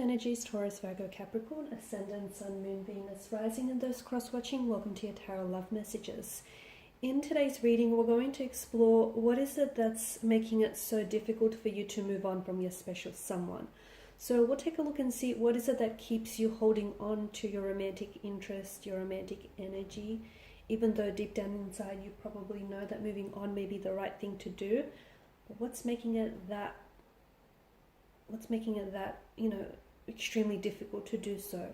energies, Taurus, Virgo, Capricorn, Ascendant, Sun, Moon, Venus, Rising, and those cross-watching. Welcome to your Tarot Love Messages. In today's reading, we're going to explore what is it that's making it so difficult for you to move on from your special someone. So we'll take a look and see what is it that keeps you holding on to your romantic interest, your romantic energy, even though deep down inside you probably know that moving on may be the right thing to do. But what's making it that extremely difficult to do so?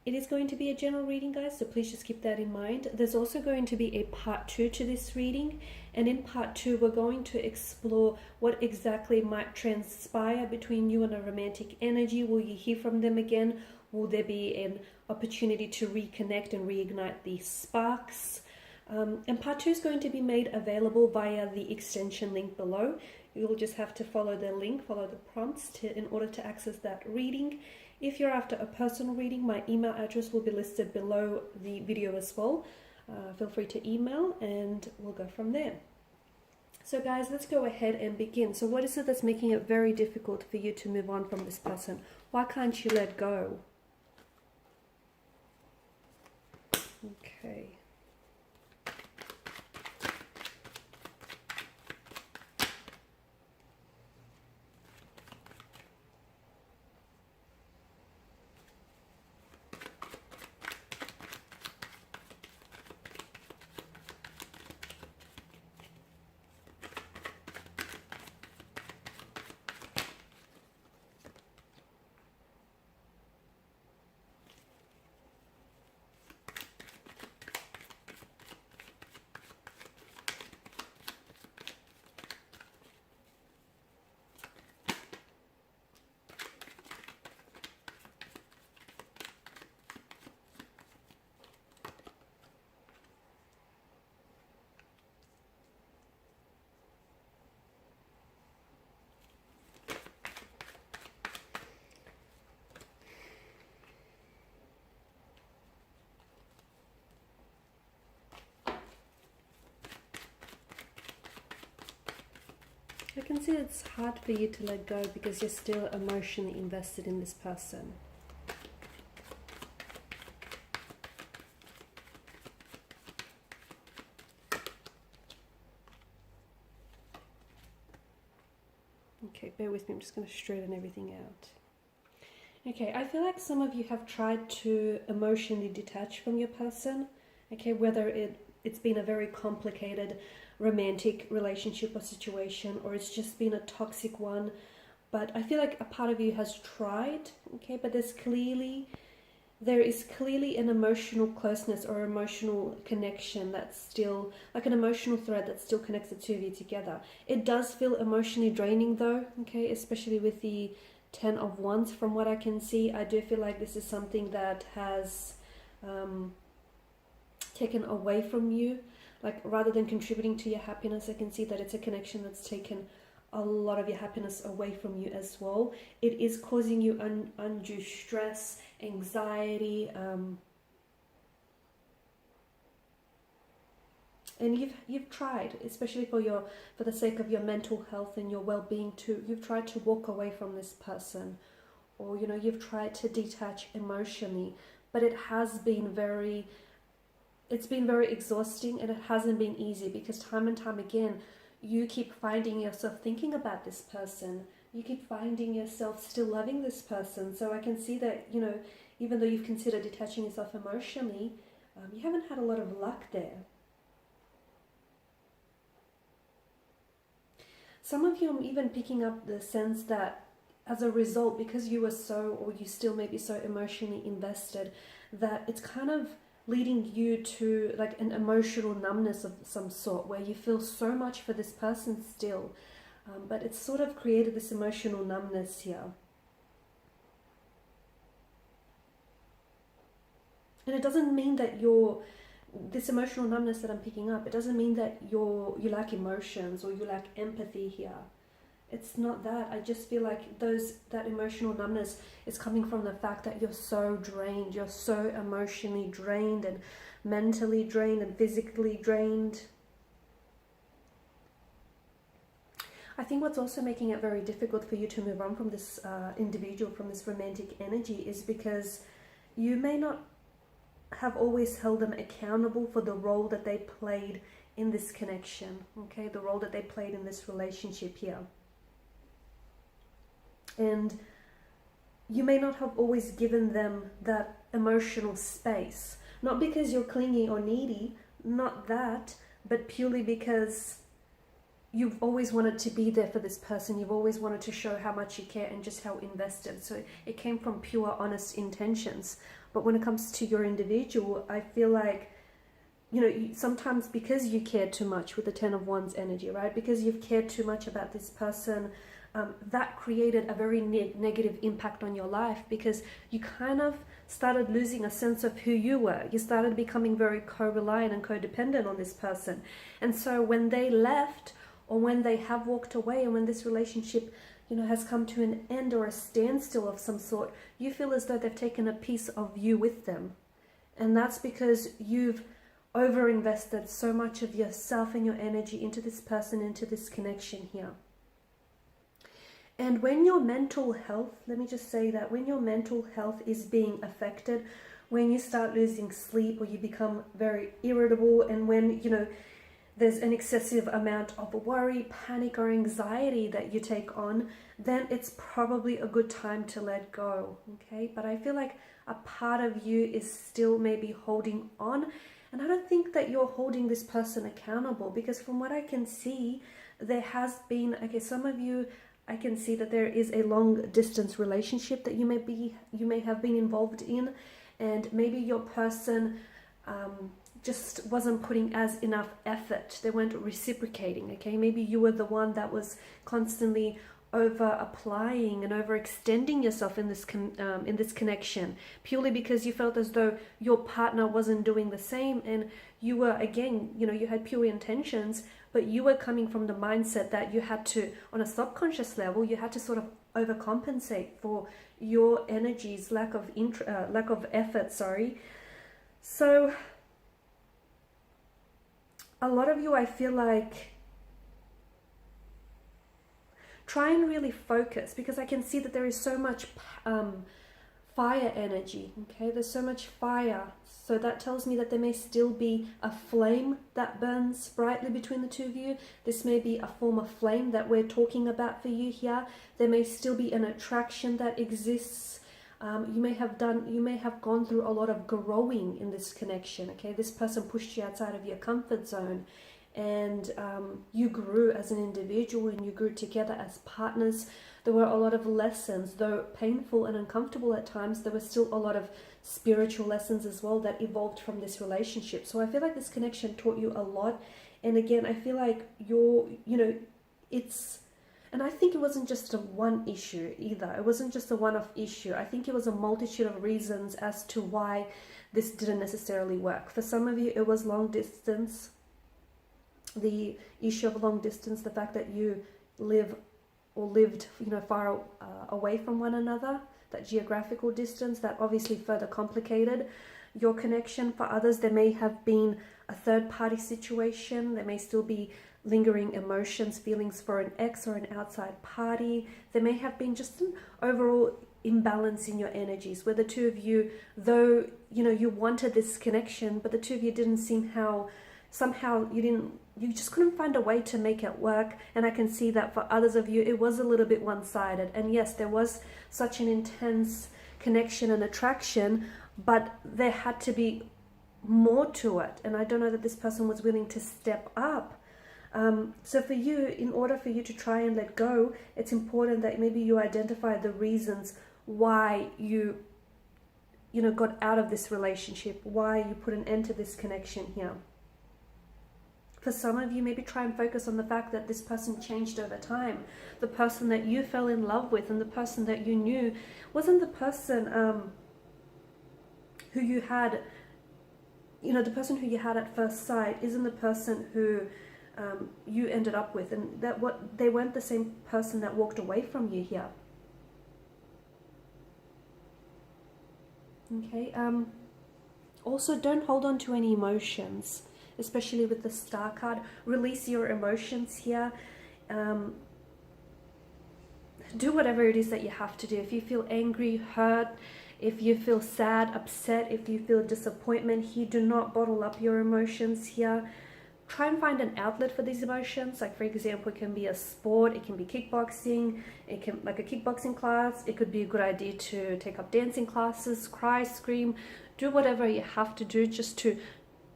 It is going to be a general reading, guys, so please just keep that in mind. There's also going to be a part 2 to this reading, and in part 2 we're going to explore what exactly might transpire between you and a romantic energy. Will you hear from them again? Will there be an opportunity to reconnect and reignite these sparks? And part 2 is going to be made available via the extension link below. You'll just have to follow the link, follow the prompts in order to access that reading. If you're after a personal reading, my email address will be listed below the video as well. Feel free to email and we'll go from there. So guys, let's go ahead and begin. So what is it that's making it very difficult for you to move on from this person? Why can't you let go? Okay. I can see it's hard for you to let go because you're still emotionally invested in this person. Okay, bear with me, I'm just going to straighten everything out. Okay, I feel like some of you have tried to emotionally detach from your person. Okay, whether it's been a very complicated romantic relationship or situation, or it's just been a toxic one, but I feel like a part of you has tried, okay, but there is clearly an emotional closeness or emotional connection that's still, like an emotional thread that still connects the two of you together. It does feel emotionally draining though, okay, especially with the 10 of Wands. From what I can see, I do feel like this is something that has taken away from you. Like, rather than contributing to your happiness, I can see that it's a connection that's taken a lot of your happiness away from you as well. It is causing you undue stress, anxiety, and you've tried, especially for the sake of your mental health and your well-being too. You've tried to walk away from this person, or you've tried to detach emotionally, but it has been very exhausting, and it hasn't been easy because time and time again you keep finding yourself thinking about this person. You keep finding yourself still loving this person. So I can see that, even though you've considered detaching yourself emotionally, you haven't had a lot of luck there. Some of you, I'm even picking up the sense that as a result, because you still may be so emotionally invested, that it's kind of leading you to like an emotional numbness of some sort, where you feel so much for this person still, but it's sort of created this emotional numbness here. And it doesn't mean that this emotional numbness that I'm picking up, it doesn't mean that you lack emotions or you lack empathy here. It's not that. I just feel like that emotional numbness is coming from the fact that you're so drained. You're so emotionally drained and mentally drained and physically drained. I think what's also making it very difficult for you to move on from this individual, from this romantic energy, is because you may not have always held them accountable for the role that they played in this connection, okay? The role that they played in this relationship here. And you may not have always given them that emotional space. Not because you're clingy or needy, not that, but purely because you've always wanted to be there for this person. You've always wanted to show how much you care and just how invested. So it came from pure, honest intentions. But when it comes to your individual, I feel like, you know, sometimes because you care too much with the Ten of Wands energy, right? Because you've cared too much about this person, that created a very negative impact on your life, because you kind of started losing a sense of who you were. You started becoming very co-reliant and codependent on this person. And so when they left, or when they have walked away, and when this relationship, you know, has come to an end or a standstill of some sort, you feel as though they've taken a piece of you with them. And that's because you've overinvested so much of yourself and your energy into this person, into this connection here. And when your mental health, let me just say that, when your mental health is being affected, when you start losing sleep, or you become very irritable, and when, you know, there's an excessive amount of worry, panic, or anxiety that you take on, then it's probably a good time to let go, okay? But I feel like a part of you is still maybe holding on, and I don't think that you're holding this person accountable, because from what I can see, there has been, okay, some of you, I can see that there is a long distance relationship that you may have been involved in, and maybe your person just wasn't putting as enough effort. They weren't reciprocating, okay? Maybe you were the one that was constantly over applying and overextending yourself in this connection, purely because you felt as though your partner wasn't doing the same, and you were, again, you know, you had pure intentions, but you were coming from the mindset that you had to, on a subconscious level, you had to sort of overcompensate for your energy's lack of effort, sorry. So a lot of you, I feel like, try and really focus, because I can see that there is so much fire energy, okay? There's so much fire. So that tells me that there may still be a flame that burns brightly between the two of you. This may be a form of flame that we're talking about for you here. There may still be an attraction that exists. You may have gone through a lot of growing in this connection, okay? This person pushed you outside of your comfort zone, and you grew as an individual, and you grew together as partners. There were a lot of lessons, though painful and uncomfortable at times. There were still a lot of spiritual lessons as well that evolved from this relationship. So I feel like this connection taught you a lot. And again, I feel like and I think it wasn't just a one issue either. It wasn't just a one-off issue. I think it was a multitude of reasons as to why this didn't necessarily work. For some of you, it was long distance. The issue of long distance, the fact that you lived, you know, far away from one another, that geographical distance, that obviously further complicated your connection. For others, there may have been a third-party situation. There may still be lingering emotions, feelings for an ex or an outside party. There may have been just an overall imbalance in your energies, where the two of you, though, you know, you wanted this connection, but the two of you didn't seem somehow you just couldn't find a way to make it work. And I can see that for others of you, it was a little bit one-sided. And yes, there was such an intense connection and attraction, but there had to be more to it. And I don't know that this person was willing to step up. So for you, in order for you to try and let go, it's important that maybe you identify the reasons why you got out of this relationship, why you put an end to this connection here. For some of you, maybe try and focus on the fact that this person changed over time. The person that you fell in love with and the person that you knew wasn't the person who you had, the person who you had at first sight isn't the person who you ended up with, and they weren't the same person that walked away from you here. Okay. Also, don't hold on to any emotions, especially with the Star card. Release your emotions here. do whatever it is that you have to do. If you feel angry, hurt, if you feel sad, upset, if you feel disappointment here, do not bottle up your emotions here. Try and find an outlet for these emotions. Like, for example, it can be a sport, it can be kickboxing, it can, like a kickboxing class. It could be a good idea to take up dancing classes, cry, scream, do whatever you have to do just to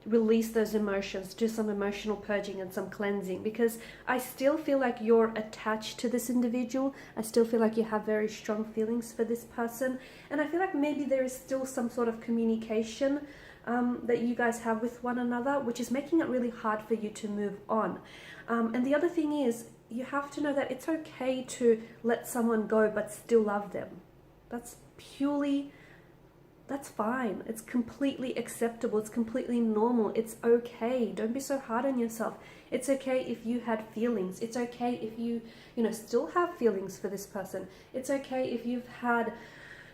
release those emotions, do some emotional purging and some cleansing, because I still feel like you're attached to this individual. I still feel like you have very strong feelings for this person, and I feel like maybe there is still some sort of communication that you guys have with one another, which is making it really hard for you to move on. And the other thing is, you have to know that it's okay to let someone go but still love them. That's fine. It's completely acceptable. It's completely normal. It's okay. Don't be so hard on yourself. It's okay if you had feelings. It's okay if you still have feelings for this person. It's okay if you've had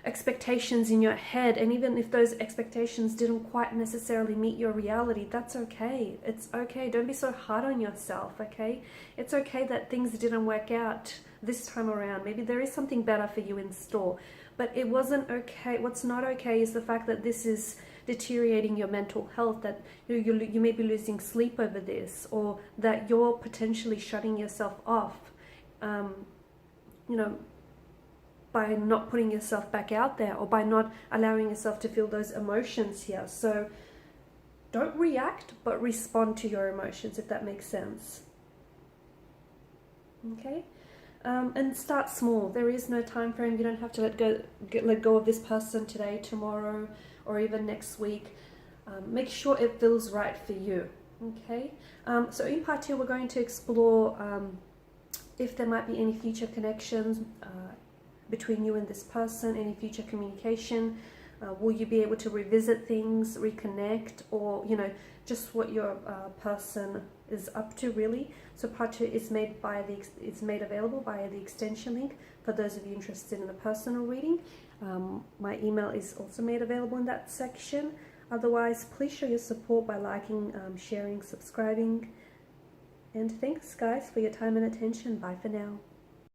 expectations in your head, and even if those expectations didn't quite necessarily meet your reality, that's okay. It's okay. Don't be so hard on yourself, okay? It's okay that things didn't work out this time around. Maybe there is something better for you in store, but it wasn't okay. What's not okay is the fact that this is deteriorating your mental health, that you may be losing sleep over this, or that you're potentially shutting yourself off, by not putting yourself back out there, or by not allowing yourself to feel those emotions here. So don't react, but respond to your emotions, if that makes sense. Okay? And start small. There is no time frame. You don't have to let go of this person today, tomorrow, or even next week. Make sure it feels right for you. Okay? So in part 2, we're going to explore if there might be any future connections between you and this person, any future communication. Will you be able to revisit things, reconnect, or just what your person is up to, really. So part 2 is made available via the extension link for those of you interested in a personal reading. My email is also made available in that section. Otherwise, please show your support by liking, sharing, subscribing, and thanks guys for your time and attention. Bye for now.